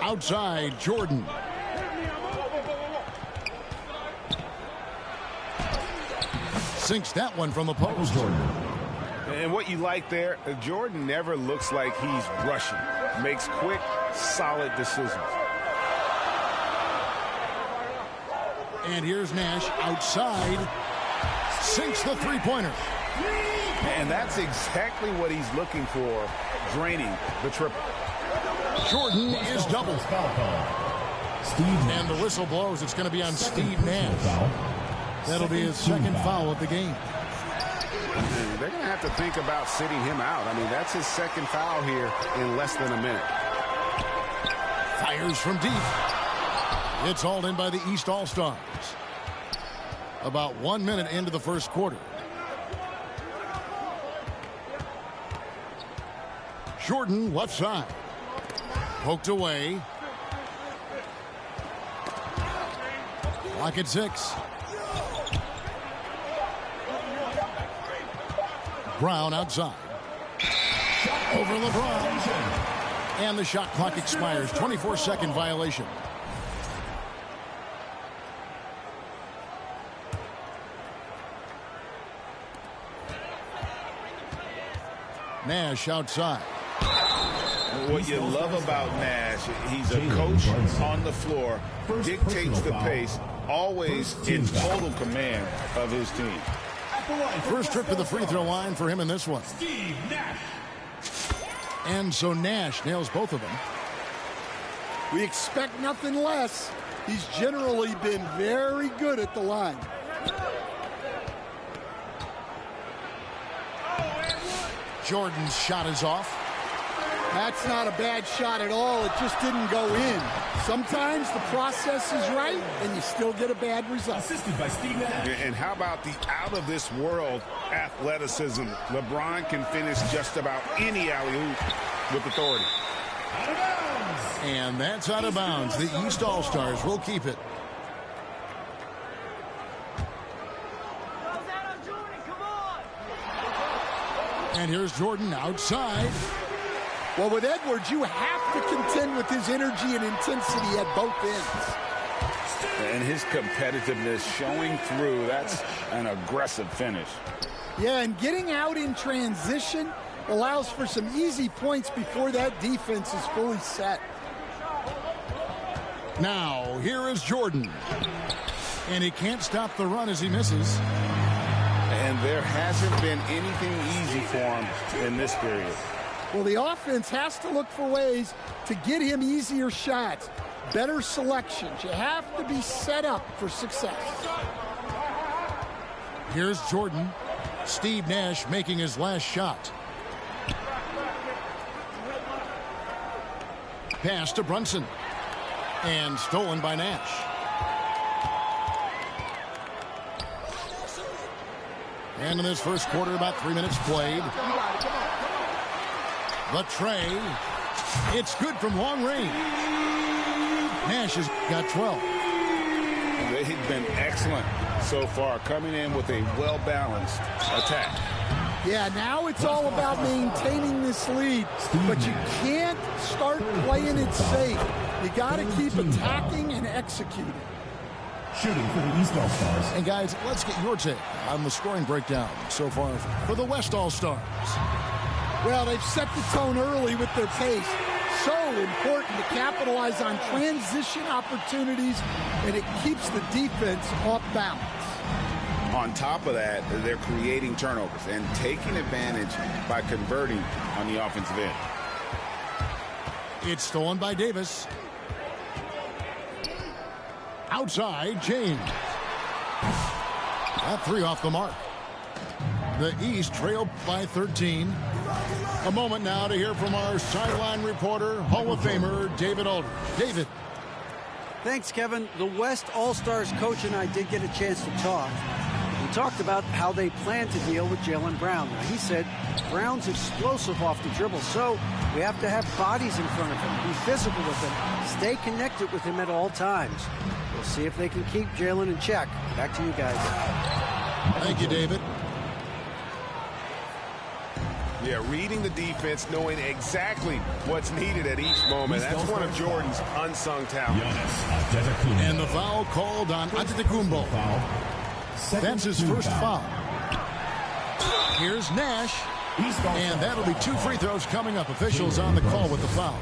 Outside, Jordan. Sinks that one from the post. And what you like there, Jordan never looks like he's rushing. Makes quick, solid decisions. And here's Nash outside. Sinks the three-pointer. And that's exactly what he's looking for, draining the triple. Jordan is doubled. And the whistle blows. It's going to be on Steve Nash. That'll be his second foul of the game. They're going to have to think about sitting him out. I mean, that's his second foul here in less than a minute. Fires from deep. It's hauled in by the East All-Stars. About 1 minute into the first quarter. Jordan left side. Poked away. Clock at 6. Brown outside. Over LeBron. And the shot clock expires. 24-second violation. Nash outside. What you love about Nash, he's a coach on the floor, dictates the pace, always in total command of his team. First trip to the free throw line for him in this one. Steve Nash. And so Nash nails both of them. We expect nothing less. He's generally been very good at the line. Jordan's shot is off. That's not a bad shot at all. It just didn't go in. Sometimes the process is right, and you still get a bad result. Assisted by Steve Nash. And how about the out-of-this-world athleticism? LeBron can finish just about any alley-oop with authority. Out of bounds. And that's out of bounds. The East All-Stars will keep it. And here's Jordan outside. Well, with Edwards, you have to contend with his energy and intensity at both ends. And his competitiveness showing through. That's an aggressive finish. Yeah, and getting out in transition allows for some easy points before that defense is fully set. Now, here is Jordan. And he can't stop the run as he misses. And there hasn't been anything easy for him in this period. Well, the offense has to look for ways to get him easier shots, better selections. You have to be set up for success. Here's Jordan. Steve Nash making his last shot. Pass to Brunson. And stolen by Nash. And in this first quarter, about 3 minutes played. The tray. It's good from long range. Nash has got 12. They've been excellent so far, coming in with a well-balanced attack. Yeah, now it's all about maintaining this lead, but you can't start playing it safe. You got to keep attacking and executing. Shooting for the East All-Stars. And guys, let's get your take on the scoring breakdown so far for the West All-Stars. Well, they've set the tone early with their pace. So important to capitalize on transition opportunities, and it keeps the defense off balance. On top of that, they're creating turnovers and taking advantage by converting on the offensive end. It's stolen by Davis. Outside, James. That three off the mark. The East trailed by 13. A moment now to hear from our sideline reporter, Hall of Famer David Aldridge. David. Thanks, Kevin. The West All-Stars coach and I did get a chance to talk. We talked about how they plan to deal with Jaylen Brown. Now, he said Brown's explosive off the dribble, so we have to have bodies in front of him, be physical with him, stay connected with him at all times. We'll see if they can keep Jaylen in check. Back to you guys. Thank you, David. Yeah, reading the defense, knowing exactly what's needed at each moment. That's one of Jordan's unsung talents. And the foul called on Antetokounmpo. That's his first foul. Here's Nash. And that'll be 2 free throws coming up. Officials on the call with the foul.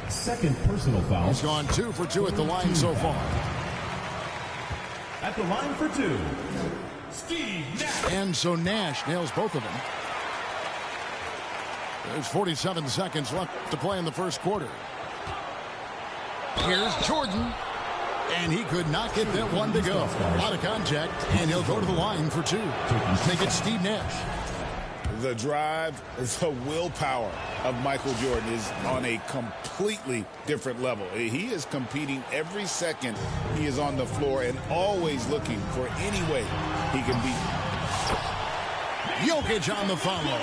Second personal foul. He's gone 2 for 2 at the line so far. At the line for 2, Steve Nash. And so Nash nails both of them. There's 47 seconds left to play in the first quarter. Here's Jordan. And he could not get that one to go. Out of contact, and he'll go to the line for 2. Make it Steve Nash. The drive, the willpower of Michael Jordan is on a completely different level. He is competing every second he is on the floor and always looking for any way he can beat. Jokic on the follow.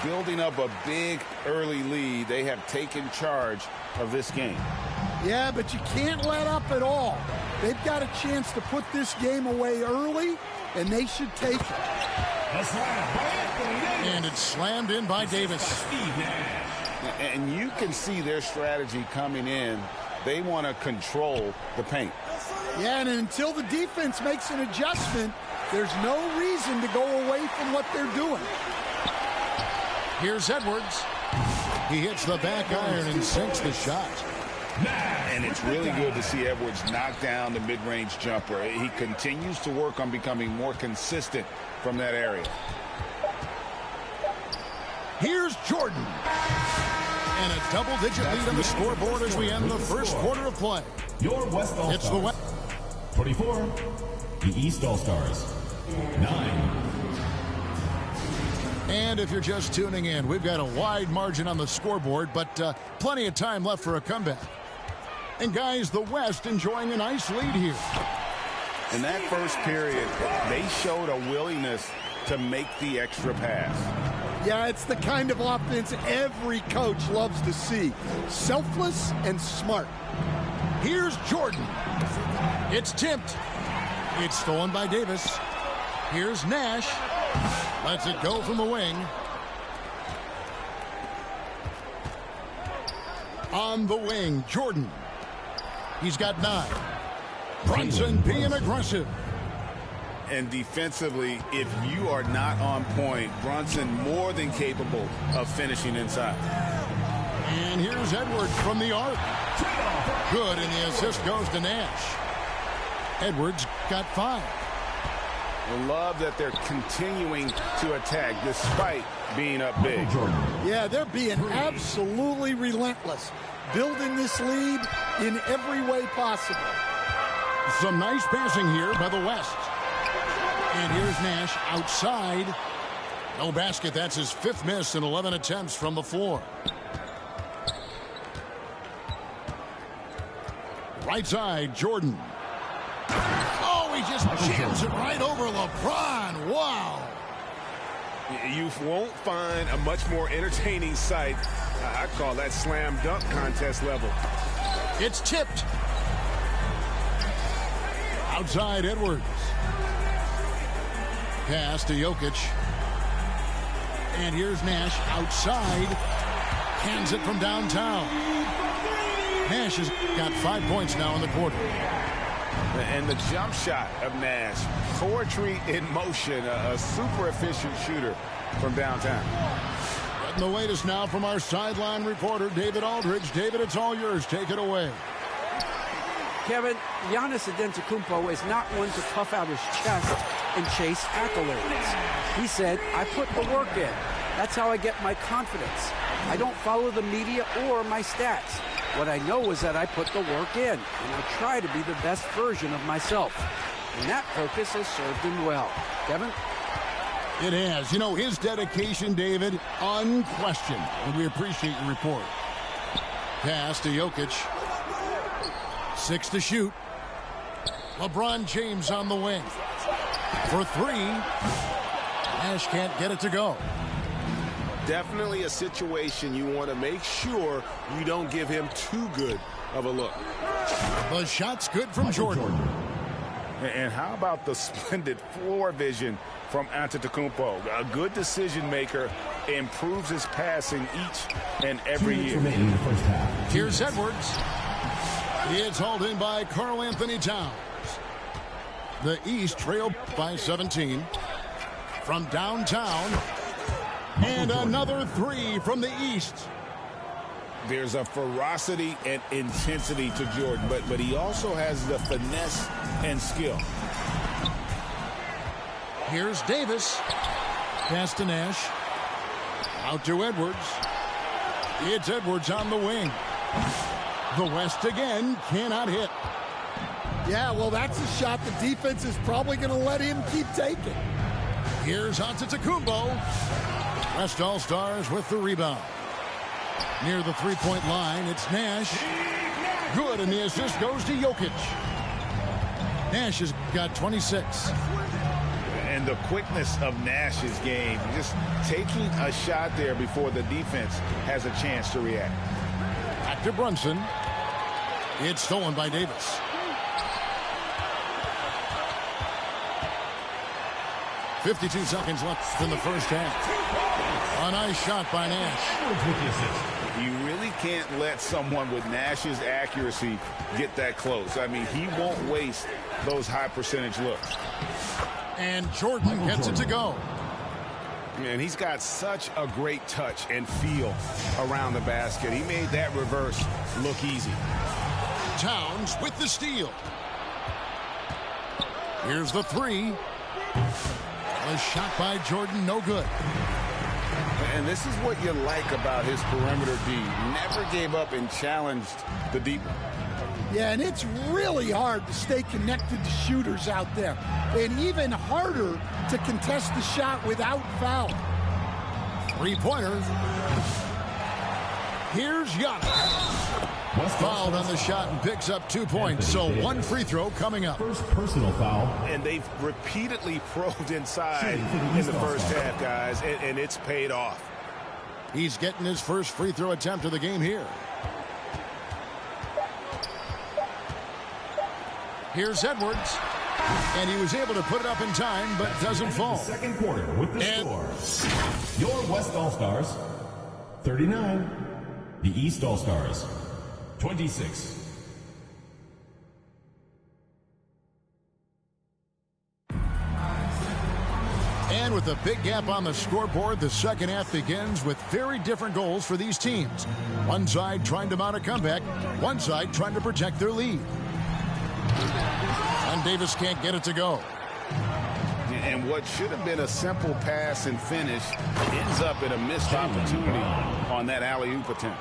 Building up a big early lead, they have taken charge of this game. Yeah, but you can't let up at all. They've got a chance to put this game away early, and they should take it. And it's slammed in by Davis. And you can see their strategy coming in. They want to control the paint. Yeah, and until the defense makes an adjustment, there's no reason to go away from what they're doing. Here's Edwards. He hits the back iron and sinks the shot. And it's really good to see Edwards knock down the mid-range jumper. He continues to work on becoming more consistent from that area. Here's Jordan. And a double-digit lead on the scoreboard as we end the first quarter of play. Your West All-Stars. It's the West. 24. The East All-Stars. 9. And if you're just tuning in, we've got a wide margin on the scoreboard, but plenty of time left for a comeback. And guys, the West enjoying a nice lead here. In that first period, they showed a willingness to make the extra pass. Yeah, it's the kind of offense every coach loves to see. Selfless and smart. Here's Jordan. It's tipped. It's stolen by Davis. Here's Nash. Lets it go from the wing. On the wing, Jordan. He's got 9. Brunson being aggressive. And defensively, if you are not on point, Brunson more than capable of finishing inside. And here's Edwards from the arc. Good, and the assist goes to Nash. Edwards got 5. I love that they're continuing to attack despite being up big. Yeah, they're being absolutely relentless, building this lead in every way possible. Some nice passing here by the West. And here's Nash outside. No basket. That's his 5th miss in 11 attempts from the floor. Right side, Jordan. Oh, he just jams it right over LeBron. Wow. You won't find a much more entertaining sight. I call that slam dunk contest level. It's tipped. Outside, Edwards. Pass to Jokic. And here's Nash outside. Hands it from downtown. Nash has got 5 points now in the quarter. And the jump shot of Nash. Poetry in motion. A super efficient shooter from downtown. Getting the latest now from our sideline reporter, David Aldridge. David, it's all yours. Take it away. Kevin, Giannis Antetokounmpo is not one to puff out his chest and chase accolades. He said, I put the work in. That's how I get my confidence. I don't follow the media or my stats. What I know is that I put the work in, and I try to be the best version of myself. And that focus has served him well. Kevin? It has. You know, his dedication, David, unquestioned. And we appreciate your report. Pass to Jokic. 6 to shoot. LeBron James on the wing. For 3. Nash can't get it to go. Definitely a situation you want to make sure you don't give him too good of a look. The shot's good from Jordan. And how about the splendid floor vision from Antetokounmpo? A good decision maker improves his passing each and every year. Here's Edwards. It's hauled in by Karl Anthony Towns. The East trail by 17. From downtown. And another three from the East. There's a ferocity and intensity to Jordan, but he also has the finesse and skill. Here's Davis. Pass to Nash. Out to Edwards. It's Edwards on the wing. The West again cannot hit. Yeah, well, that's a shot the defense is probably going to let him keep taking. Here's Antetokounmpo. West All-Stars with the rebound. Near the three-point line, it's Nash. Good, and the assist goes to Jokic. Nash has got 26. And the quickness of Nash's game, just taking a shot there before the defense has a chance to react. Back to Brunson. It's stolen by Davis. .52 seconds left in the first half. A nice shot by Nash. You really can't let someone with Nash's accuracy get that close. I mean, he won't waste those high percentage looks. And Jordan gets it to go. Man, he's got such a great touch and feel around the basket. He made that reverse look easy. Towns with the steal. Here's the three. A shot by Jordan, no good. And this is what you like about his perimeter D. Never gave up and challenged the deep. Yeah, and it's really hard to stay connected to shooters out there. And even harder to contest the shot without foul. Three-pointer. Here's Giannis. Fouled on the shot and picks up 2 points. So one free throw coming up. First personal foul. And they've repeatedly probed inside in the first half, guys, and it's paid off. He's getting his first free throw attempt of the game here. Here's Edwards. And he was able to put it up in time, but doesn't fall. Second quarter with the score. Your West All-Stars, 39. The East All-Stars, 26. And with a big gap on the scoreboard, the second half begins with very different goals for these teams. One side trying to mount a comeback, one side trying to protect their lead. And Davis can't get it to go. And what should have been a simple pass and finish ends up in a missed opportunity on that alley-oop attempt.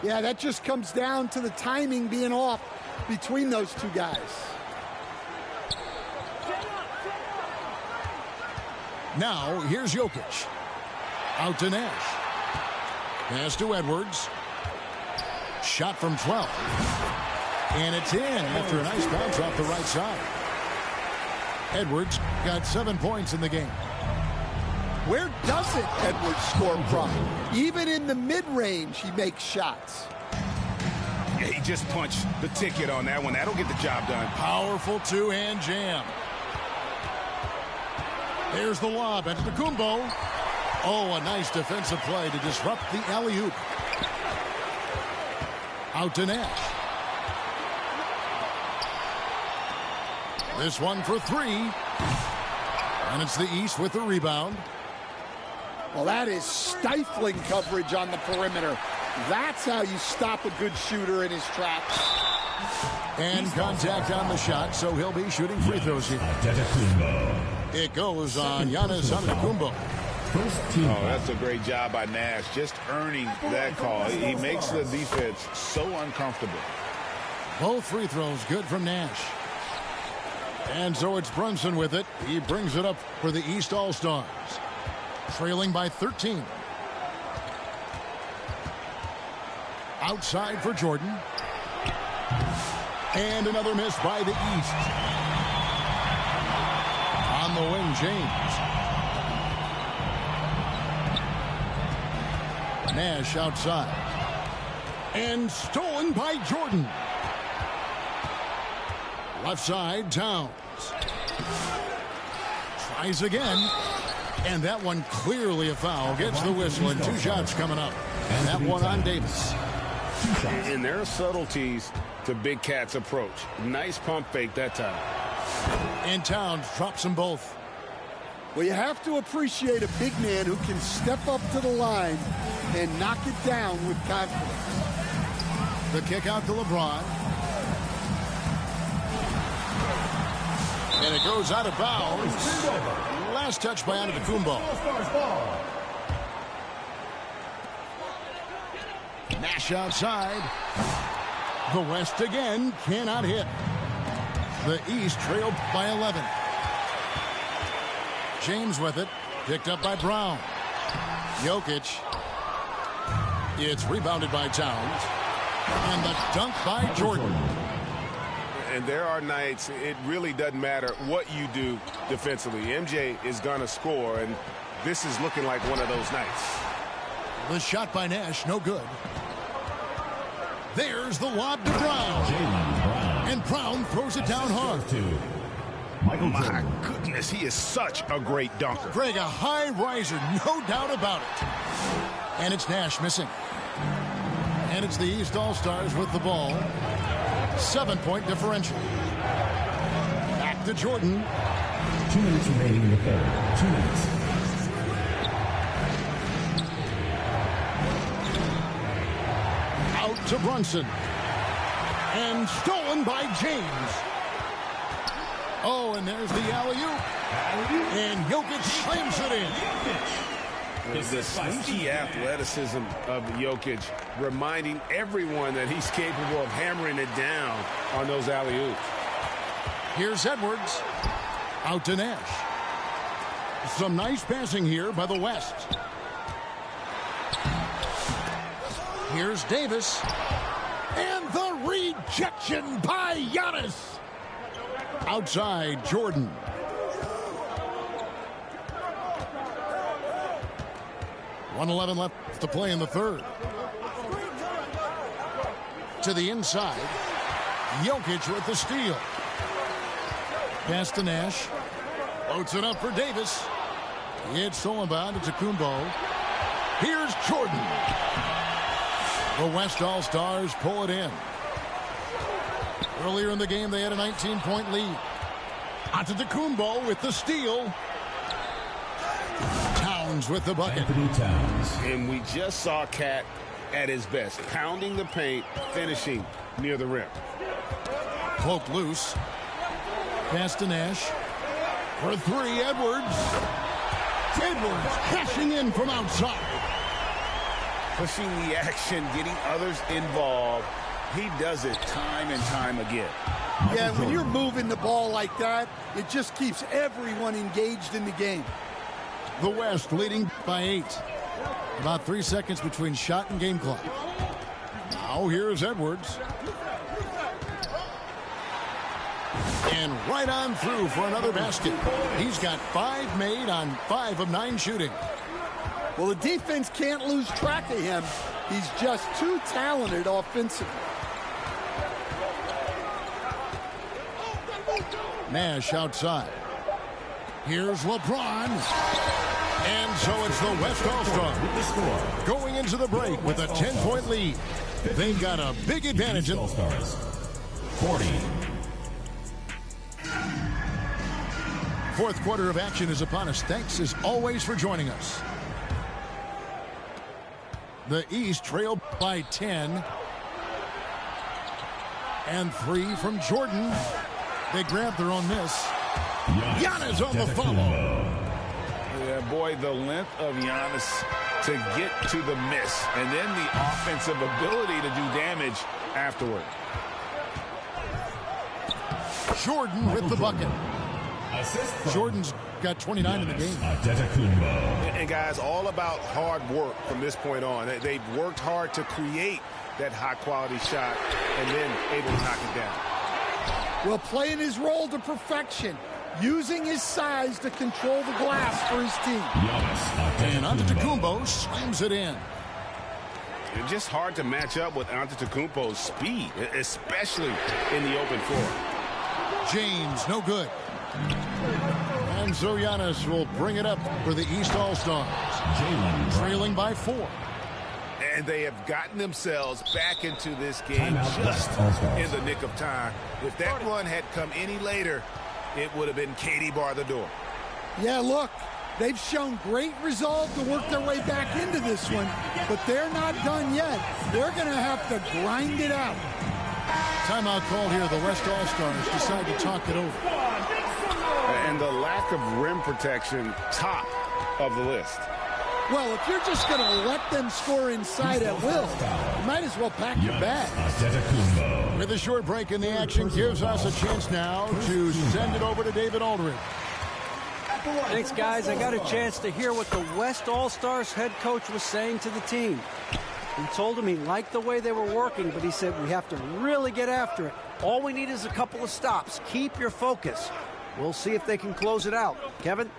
Yeah, that just comes down to the timing being off between those two guys. Now, here's Jokic. Out to Nash. Pass to Edwards. Shot from 12. And it's in after a nice bounce off the right side. Edwards got 7 points in the game. Where doesn't Edwards score from? Even in the mid-range, he makes shots. Yeah, he just punched the ticket on that one. That'll get the job done. Powerful two-hand jam. There's the lob. Antetokounmpo. Oh, a nice defensive play to disrupt the alley-oop. Out to Nash. This one for three. And it's the East with the rebound. Well, that is stifling coverage on the perimeter. That's how you stop a good shooter in his tracks. And contact on the shot, so he'll be shooting free throws here. It goes on Giannis Antetokounmpo. Oh, that's a great job by Nash, just earning that call. He makes the defense so uncomfortable. Both free throws good from Nash. And so it's Brunson with it. He brings it up for the East All-Stars. Trailing by 13. Outside for Jordan. And another miss by the East. On the wing, James. Nash outside. And stolen by Jordan. Left side, Towns. Tries again. And that one clearly a foul. Gets the whistle, and 2 shots coming up. And that one on Davis. And there are subtleties to Big Cat's approach. Nice pump fake that time. And Towns drops them both. Well, you have to appreciate a big man who can step up to the line and knock it down with confidence. The kick out to LeBron. And it goes out of bounds. Last touch by Antetokounmpo. Nash outside. The West again cannot hit. The East trailed by 11. James with it. Picked up by Brown. Jokic. It's rebounded by Towns. And the dunk by Jordan. And there are nights it really doesn't matter what you do defensively. MJ is going to score, and this is looking like one of those nights. The shot by Nash, no good. There's the lob to Brown. And Brown throws it down hard. My goodness, he is such a great dunker. Greg, a high riser, no doubt about it. And it's Nash missing. And it's the East All-Stars with the ball. 7-point differential. Back to Jordan. 2 minutes remaining in the third. 2 minutes. Out to Brunson. And stolen by James. Oh, and there's the alley-oop. And Jokic slams it in. The sneaky athleticism of Jokic, reminding everyone that he's capable of hammering it down on those alley-oops. Here's Edwards. Out to Nash. Some nice passing here by the West. Here's Davis. And the rejection by Giannis. Outside, Jordan. .111 left to play in the third. To the inside. Jokic with the steal. Pass to Nash. Floats it up for Davis. It's stolen by Antetokounmpo. Here's Jordan. The West All-Stars pull it in. Earlier in the game, they had a 19-point lead. Antetokounmpo with the steal. Towns with the bucket. And we just saw Cat at his best, pounding the paint, finishing near the rim. Poked loose. Pass to Nash. For 3, Edwards. Edwards cashing in from outside. Pushing the action, getting others involved. He does it time and time again. Yeah, when you're moving the ball like that, it just keeps everyone engaged in the game. The West leading by 8. About 3 seconds between shot and game clock. Now here's Edwards. And right on through for another basket. He's got 5 made on 5 of 9 shooting. Well, the defense can't lose track of him. He's just too talented offensively. Nash outside. Here's LeBron. And so it's the West All-Stars going into the break with a 10-point lead. They've got a big advantage. All-Stars 40. Fourth quarter of action is upon us. Thanks as always for joining us. The East trailed by 10. And 3 from Jordan. They grab their own miss. Giannis on the follow. Yeah, boy, the length of Giannis to get to the miss. And then the offensive ability to do damage afterward. Jordan with the bucket. Jordan's got 29 in the game. And guys, all about hard work from this point on. They've worked hard to create that high-quality shot and then able to knock it down. Well, playing his role to perfection, using his size to control the glass for his team. And Antetokounmpo slams it in. It's just hard to match up with Antetokounmpo's speed, especially in the open floor. James, no good. And And so Giannis will bring it up for the East All-Stars. Trailing by 4. And they have gotten themselves back into this game just in the nick of time. If that run had come any later, it would have been Katie bar the door. Yeah, look, they've shown great resolve to work their way back into this one, but they're not done yet. They're going to have to grind it out. Timeout called here. The West All-Stars decide to talk it over. And the lack of rim protection, top of the list. Well, if you're just going to let them score inside at will, you might as well pack your bag. With a short break in the action, gives us a chance now to send it over to David Aldridge. Thanks, guys. I got a chance to hear what the West All-Stars head coach was saying to the team. He told them he liked the way they were working, but he said we have to really get after it. All we need is a couple of stops. Keep your focus. We'll see if they can close it out. Kevin?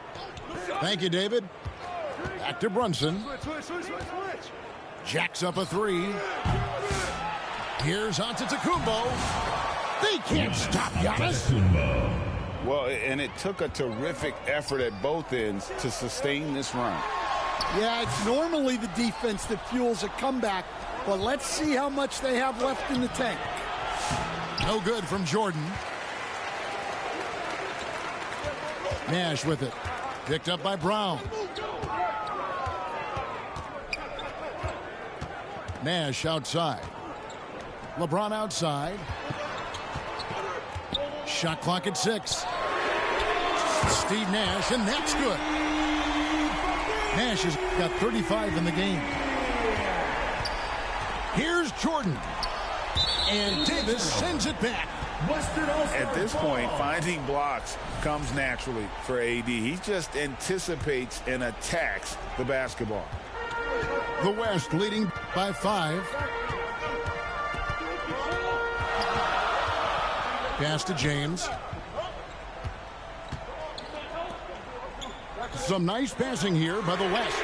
Thank you, David. Back to Brunson. Jacks up a 3. Here's Antetokounmpo. They can't stop Giannis. Well, and it took a terrific effort at both ends to sustain this run. Yeah, it's normally the defense that fuels a comeback, but let's see how much they have left in the tank. No good from Jordan. Nash with it. Picked up by Brown. Nash outside. LeBron outside. Shot clock at 6. Steve Nash, and that's good. Nash has got 35 in the game. Here's Jordan. And Davis sends it back. At this point, finding blocks comes naturally for AD. He just anticipates and attacks the basketball. The West leading by 5. Pass to James. Some nice passing here by the West.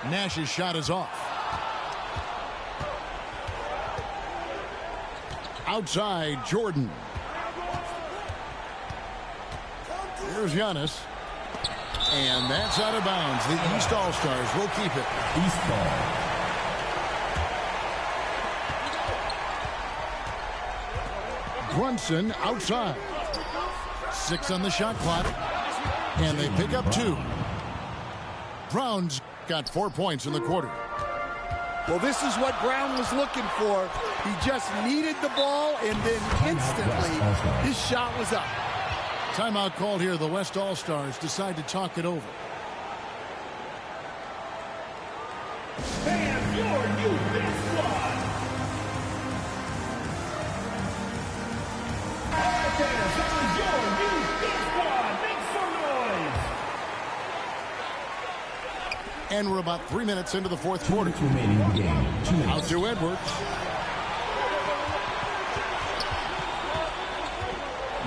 Nash's shot is off. Outside, Jordan. Here's Giannis. And that's out of bounds. The East All-Stars will keep it. East ball. Brunson outside. 6 on the shot clock. And they pick up 2. Brown's got 4 points in the quarter. Well, this is what Brown was looking for. He just needed the ball, and then instantly his shot was up. Timeout called here. The West All-Stars decide to talk it over. And your new big squad. Okay, this is your new big squad. Make some noise. And we're about 3 minutes into the fourth quarter. Remaining in the game. 2 minutes. Out to Edwards.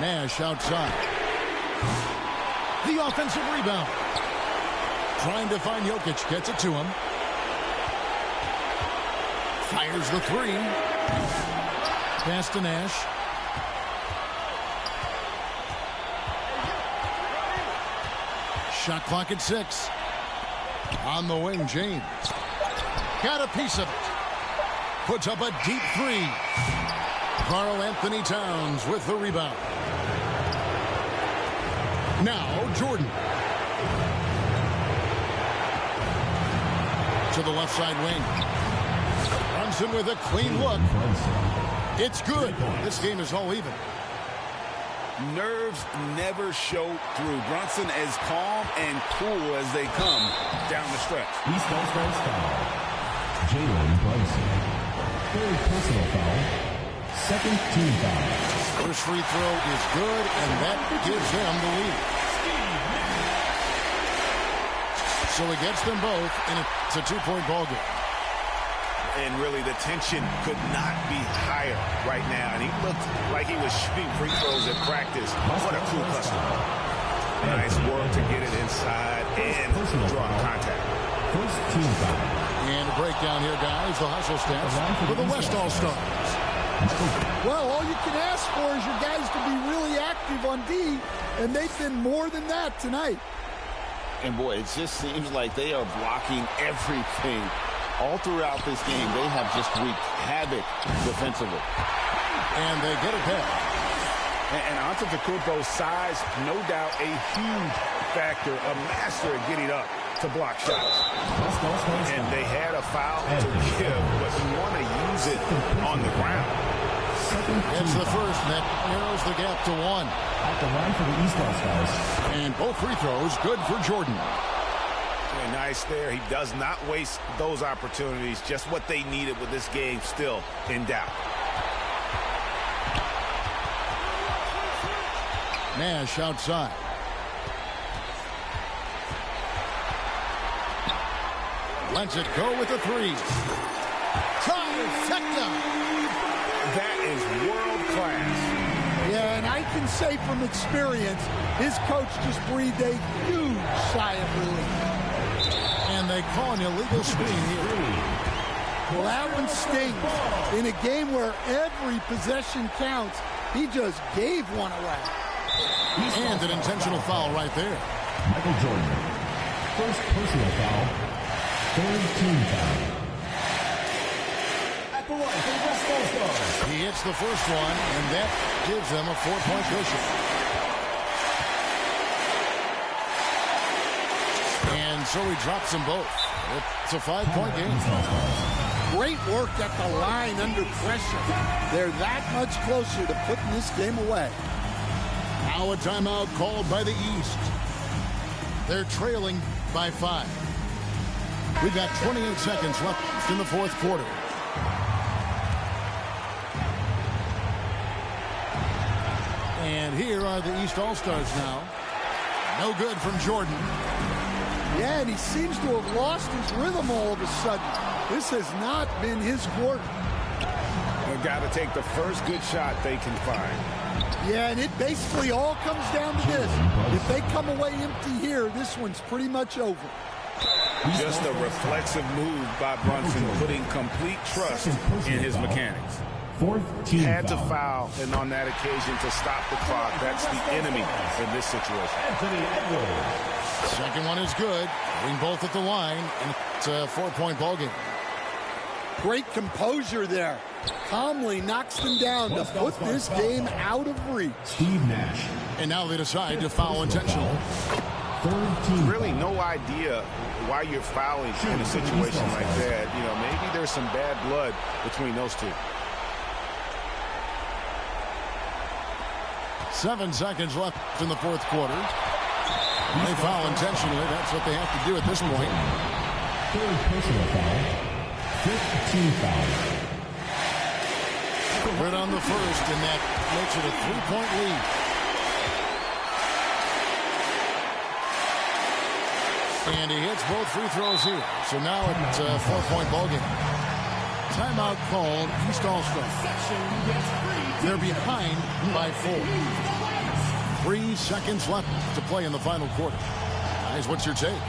Nash outside. The offensive rebound. Trying to find Jokic. Gets it to him. Fires the 3. Pass to Nash. Shot clock at 6. On the wing, James. Got a piece of it. Puts up a deep 3. Karl Anthony Towns with the rebound. Now Jordan. To the left side wing. Brunson with a clean look. It's good. This game is all even. Nerves never show through. Brunson as calm and cool as they come down the stretch. East All-Stars foul. Jalen Brunson. Third personal foul. Second team foul. First free throw is good, and that gives them the lead. So he gets them both, and it's a 2-point ball game. And really, the tension could not be higher right now. And he looked like he was shooting free throws at practice. What a cool customer. Nice work to get it inside and draw contact. First team foul. And a breakdown here, guys. The hustle stats for the West All-Stars. Well, all you can ask for is your guys to be really active on D, and they've been more than that tonight. And boy, it just seems like they are blocking everything. All throughout this game, they have just wreaked havoc defensively. And they get it back. And Antetokounmpo's size, no doubt a huge factor, a master at getting up to block shots. And they had a foul to give, but you want to use it on the ground. It's the first that narrows the gap to 1. At the line for the East All-Stars. And both free throws good for Jordan. Yeah, nice there. He does not waste those opportunities. Just what they needed with this game still in doubt. Nash outside. Lets it go with the 3. Trifecta. That is world class. Yeah, and I can say from experience, his coach just breathed a huge sigh of relief. And they call an illegal screen here. Well, that one stings. In a game where every possession counts, he just gave one away. And an intentional foul right there. Michael Jordan. First personal foul. Third team foul. At the line for the West All-Stars. He hits the first one, and that gives them a 4-point cushion. And so he drops them both. It's a 5-point game. Great work at the line under pressure. They're that much closer to putting this game away. Now a timeout called by the East. They're trailing by 5. We've got 28 seconds left in the fourth quarter. And here are the East All-Stars now. No good from Jordan. Yeah, and he seems to have lost his rhythm all of a sudden. This has not been his quarter. They've got to take the first good shot they can find. Yeah, and it basically all comes down to this. If they come away empty here, this one's pretty much over. Just a reflexive move by Brunson, putting complete trust in his mechanics. Fourth team Had to foul, and on that occasion to stop the clock. That's the enemy in this situation. Second one is good. Bring both at the line, and it's a 4-point ball game. Great composure there. Calmly knocks them down to put this game out of reach. Steve Nash. And now they decide to foul intentionally. Third team Really no idea why you're fouling in a situation like that. You know, maybe there's some bad blood between those two. 7 seconds left in the fourth quarter. They foul intentionally. That's what they have to do at this point. Third personal foul. Fifth team foul. Right on the first, and that makes it a 3-point lead. And he hits both free throws here. So now it's a 4-point ball game. Timeout called East All-Stars. They're behind by 4. 3 seconds left to play in the final quarter. Guys, what's your take?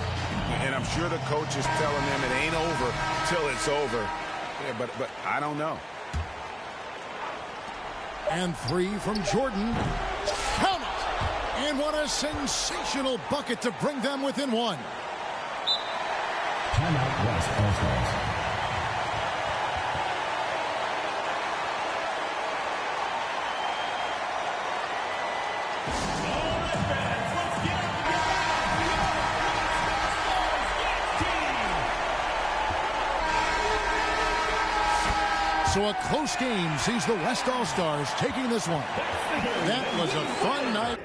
And I'm sure the coach is telling them it ain't over till it's over. Yeah, but I don't know. And 3 from Jordan. Count it! And what a sensational bucket to bring them within 1. Timeout West All-Stars. So a close game sees the West All-Stars taking this one. That was a fun night.